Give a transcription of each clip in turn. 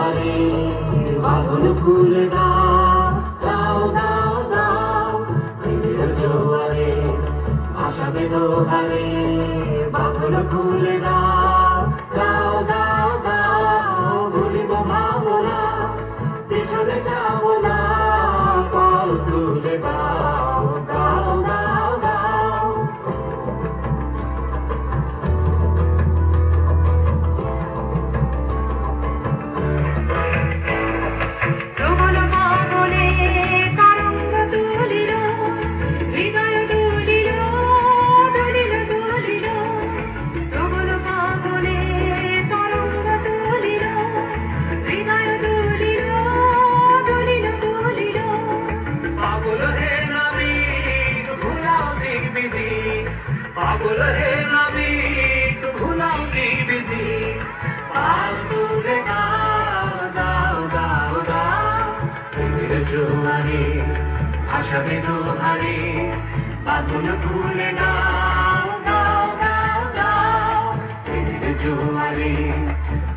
দোহারে বাঁধন খুলে দাও দাও দাও দাও প্রেমের জোয়ারে ভাসাবে দোহারে বাঁধন খুলে দাও দাও দাও দাও ভুলিব ভাবনা পেছনে যাব না কল তুলে দাও দাও দাও দাও প্রবল পাগলে তরঙ্গ তুলিল হৃদয় দুলিল দুলিল দুলিল প্রবল পাগলে তরঙ্গ তুলিল হৃদয় দুলিল দুলিল দুলিল পাগল হে নাবিক ভুলাও দিক বিধি পাগল হে নাবিক ভুলাও দিক বিধি পাল তুলে দাও দাও দাও দাও প্রেমের জোয়ারে ভাসাবে দোহারে বাঁধন খুলে দাও দাও দাও দাও প্রেমের জোয়ারে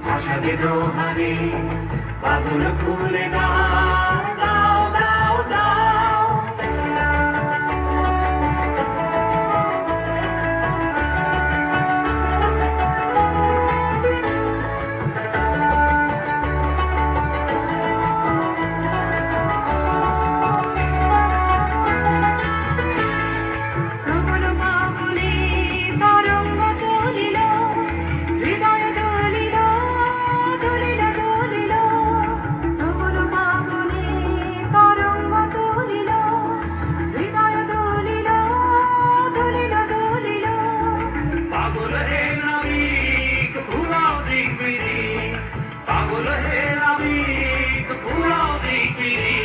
ভাসাবে দোহারে বাঁধন খুলে দাও দাও দাও দাও প্রবল পাগলে তরঙ্গ তুলিল হৃদয় দুলিল দুলিল দুলিল প্রবল পাগলে তরঙ্গ তুলিল হৃদয় দুলিল দুলিল দুলিল পাগল হে নাবিক ভুলাও দিক বিধি পাগল হে নাবিক ভুলাও দিক বিধি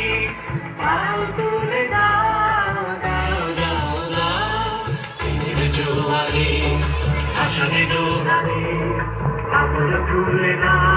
পাল তুলে দাও দাও দাও দাও প্রেমের জোয়ারে ভাসাবে দোহারে পাগল তুলে দাও